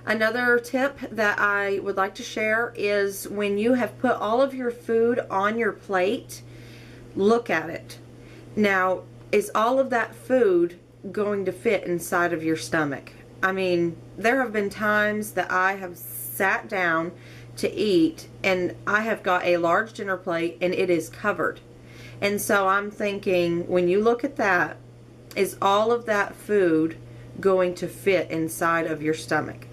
Another tip that I would like to share is when you have put all of your food on your plate, look at it. Now, is all of that food going to fit inside of your stomach? I mean, there have been times that I have sat down to eat and I have got a large dinner plate and it is covered. And so I'm thinking, when you look at that, is all of that food going to fit inside of your stomach?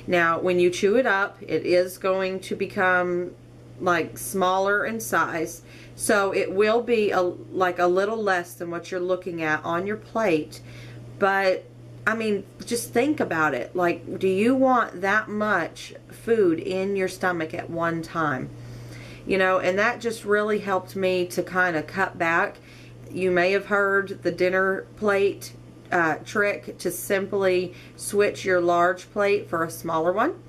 Now, when you chew it up, it is going to become like smaller in size. So it will be like a little less than what you're looking at on your plate. But I mean, just think about it. Like, do you want that much food in your stomach at one time? You know, and that just really helped me to kind of cut back. You may have heard the dinner plate trick, to simply switch your large plate for a smaller one.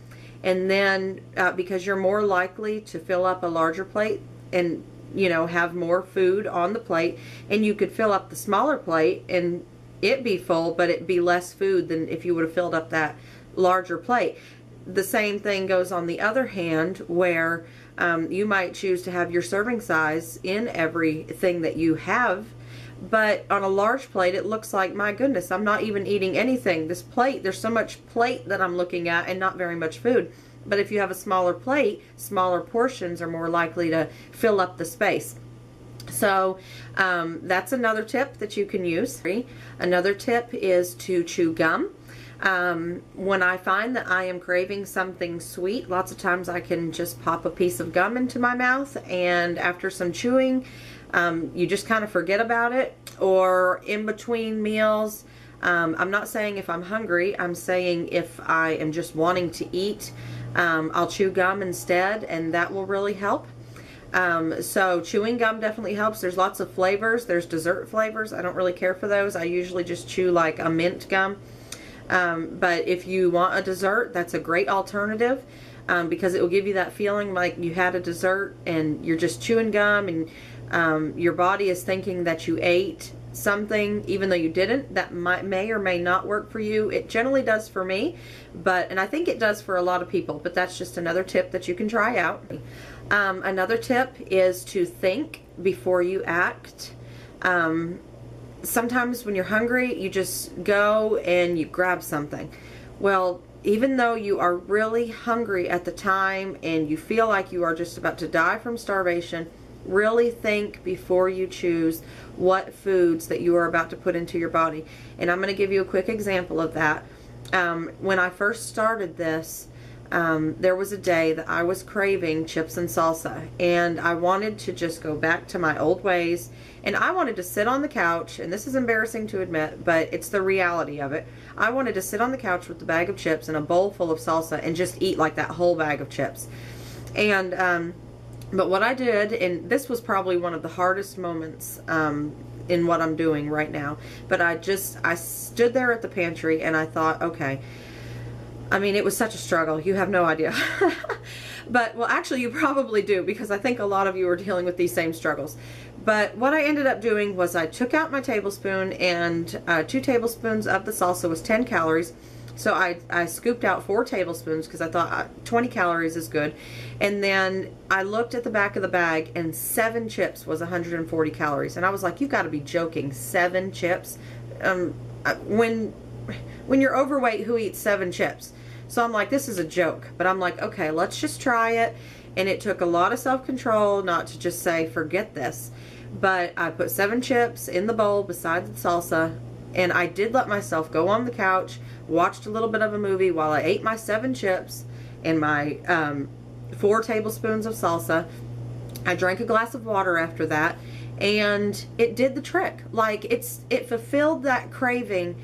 And then because you're more likely to fill up a larger plate and, you know, have more food on the plate, and you could fill up the smaller plate and it be full, but it be less food than if you would have filled up that larger plate. The same thing goes on the other hand, where you might choose to have your serving size in everything that you have, but on a large plate it looks like, my goodness, I'm not even eating anything. This plate, there's so much plate that I'm looking at and not very much food. But if you have a smaller plate, smaller portions are more likely to fill up the space. So that's another tip that you can use. Another tip is to chew gum. When I find that I am craving something sweet, lots of times I can just pop a piece of gum into my mouth, and after some chewing, you just kind of forget about it. Or in between meals, I'm not saying if I'm hungry, I'm saying if I am just wanting to eat, I'll chew gum instead, and that will really help. So chewing gum definitely helps. There's lots of flavors. There's dessert flavors. I don't really care for those. I usually just chew like a mint gum. But if you want a dessert, that's a great alternative, because it will give you that feeling like you had a dessert and you're just chewing gum, and your body is thinking that you ate something even though you didn't. That may or may not work for you. It generally does for me, and I think it does for a lot of people, but that's just another tip that you can try out. Another tip is to think before you act. Sometimes when you're hungry, you just go and you grab something. Well, even though you are really hungry at the time and you feel like you are just about to die from starvation, really think before you choose what foods that you are about to put into your body. And I'm going to give you a quick example of that. When I first started this, there was a day that I was craving chips and salsa, and I wanted to just go back to my old ways, and I wanted to sit on the couch, and this is embarrassing to admit, but it's the reality of it. I wanted to sit on the couch with a bag of chips and a bowl full of salsa and just eat like that whole bag of chips. And but what I did, and this was probably one of the hardest moments in what I'm doing right now, but I stood there at the pantry and I thought, okay, I mean, it was such a struggle. You have no idea. But, well, actually, you probably do, because I think a lot of you are dealing with these same struggles. But what I ended up doing was I took out my tablespoon, and 2 tablespoons of the salsa was 10 calories. So I scooped out 4 tablespoons because I thought 20 calories is good. And then I looked at the back of the bag, and 7 chips was 140 calories. And I was like, you've got to be joking, 7 chips? When you're overweight, who eats 7 chips? So I'm like, this is a joke. But I'm like, okay, let's just try it. And it took a lot of self-control not to just say, forget this. But I put 7 chips in the bowl beside the salsa, and I did let myself go on the couch, watched a little bit of a movie while I ate my 7 chips and my 4 tablespoons of salsa. I drank a glass of water after that, and it did the trick. Like, it fulfilled that craving,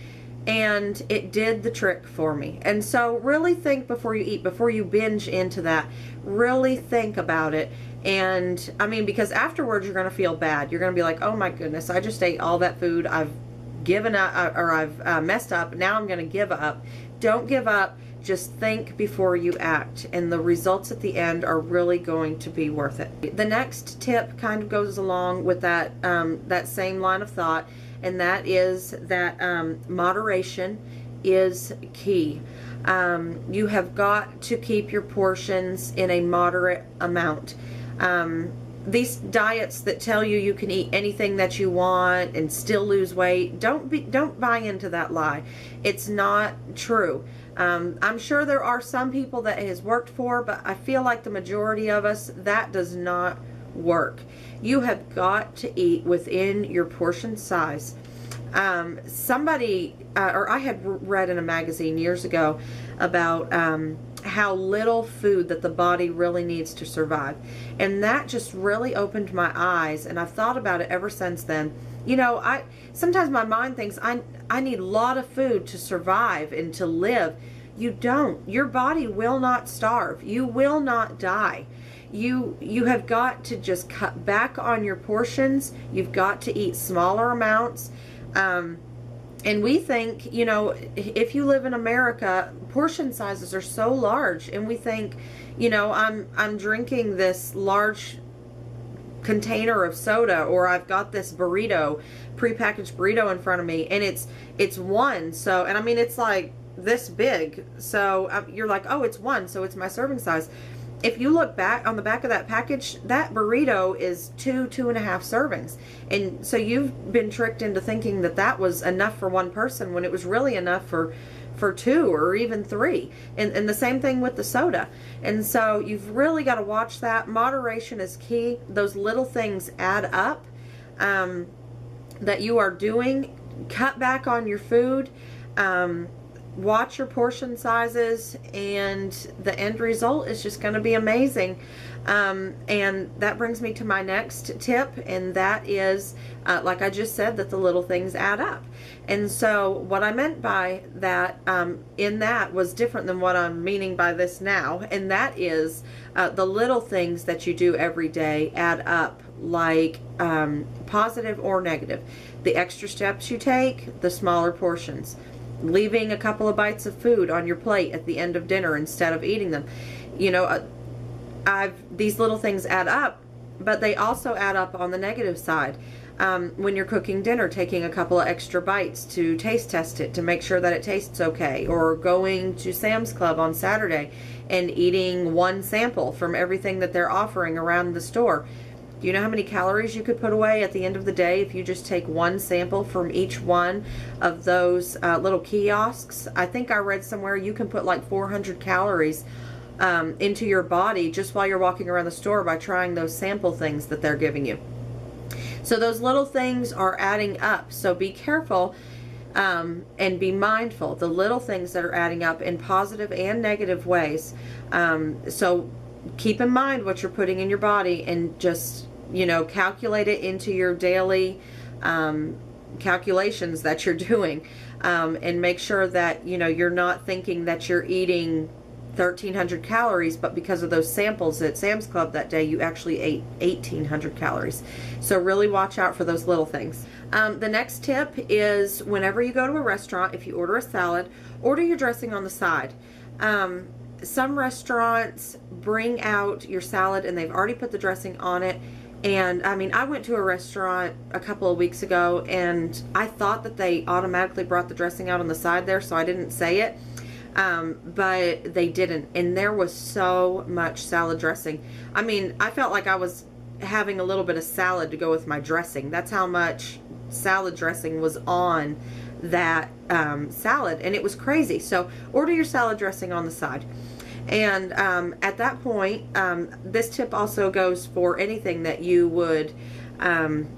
and it did the trick for me. And so really think before you eat, before you binge into that. Really think about it. And I mean, because afterwards you're going to feel bad. You're going to be like, oh my goodness, I just ate all that food. I've given up, or I've messed up. Now I'm going to give up. Don't give up. Just think before you act, and the results at the end are really going to be worth it. The next tip kind of goes along with that, that same line of thought, and that is that moderation is key. You have got to keep your portions in a moderate amount. These diets that tell you you can eat anything that you want and still lose weight, don't buy into that lie. It's not true. I'm sure there are some people that it has worked for, but I feel like the majority of us, that does not work. You have got to eat within your portion size. I had read in a magazine years ago about how little food that the body really needs to survive. And that just really opened my eyes, and I've thought about it ever since then. You know, sometimes my mind thinks I need a lot of food to survive and to live. You don't. Your body will not starve. You will not die. You have got to just cut back on your portions. You've got to eat smaller amounts. And we think, you know, if you live in America, portion sizes are so large, and we think, you know, I'm drinking this large container of soda, or I've got this burrito, prepackaged burrito in front of me, and it's one. So, and I mean, it's like this big. So you're like, oh, it's one, so it's my serving size. If you look back on the back of that package, that burrito is 2.5 servings. And so you've been tricked into thinking that that was enough for one person when it was really enough for 2 or even 3. And the same thing with the soda. And so you've really got to watch that. Moderation is key. Those little things add up that you are doing. Cut back on your food. Watch your portion sizes, and the end result is just going to be amazing. And that brings me to my next tip, and that is, like I just said, that the little things add up. And so what I meant by that, in that, was different than what I'm meaning by this now, and that is the little things that you do every day add up, like positive or negative. The extra steps you take, the smaller portions. Leaving a couple of bites of food on your plate at the end of dinner instead of eating them. You know, these little things add up, but they also add up on the negative side. When you're cooking dinner, taking a couple of extra bites to taste test it to make sure that it tastes okay, or going to Sam's Club on Saturday and eating one sample from everything that they're offering around the store. Do you know how many calories you could put away at the end of the day if you just take one sample from each one of those little kiosks? I think I read somewhere you can put like 400 calories into your body just while you're walking around the store by trying those sample things that they're giving you. So those little things are adding up. So be careful and be mindful. The little things that are adding up in positive and negative ways. So keep in mind what you're putting in your body, and just, you know, calculate it into your daily calculations that you're doing, and make sure that, you know, you're not thinking that you're eating 1,300 calories, but because of those samples at Sam's Club that day, you actually ate 1,800 calories. So really watch out for those little things. The next tip is, whenever you go to a restaurant, if you order a salad, order your dressing on the side. Some restaurants bring out your salad and they've already put the dressing on it. And I mean, I went to a restaurant a couple of weeks ago, and I thought that they automatically brought the dressing out on the side there, so I didn't say it. But they didn't. And there was so much salad dressing. I mean, I felt like I was having a little bit of salad to go with my dressing. That's how much salad dressing was on that salad, and it was crazy. So order your salad dressing on the side. And at that point, this tip also goes for anything that you would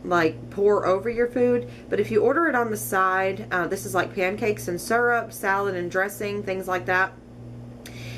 like pour over your food. But if you order it on the side, this is like pancakes and syrup, salad and dressing, things like that.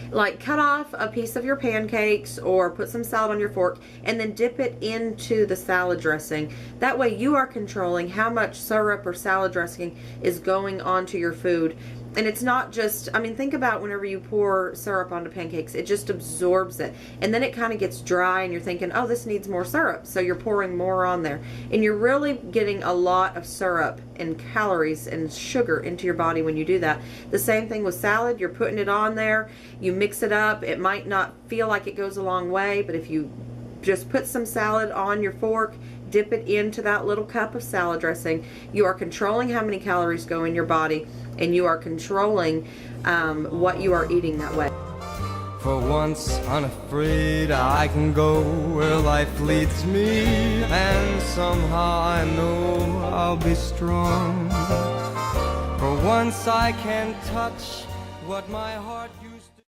Like, cut off a piece of your pancakes or put some salad on your fork and then dip it into the salad dressing. That way you are controlling how much syrup or salad dressing is going onto your food. And it's not just, I mean, think about whenever you pour syrup onto pancakes, it just absorbs it. And then it kind of gets dry and you're thinking, oh, this needs more syrup. So you're pouring more on there. And you're really getting a lot of syrup and calories and sugar into your body when you do that. The same thing with salad. You're putting it on there. You mix it up. It might not feel like it goes a long way, but if you just put some salad on your fork, dip it into that little cup of salad dressing, you are controlling how many calories go in your body, and you are controlling what you are eating that way. For once unafraid, I can go where life leads me, and somehow I know I'll be strong. For once I can touch what my heart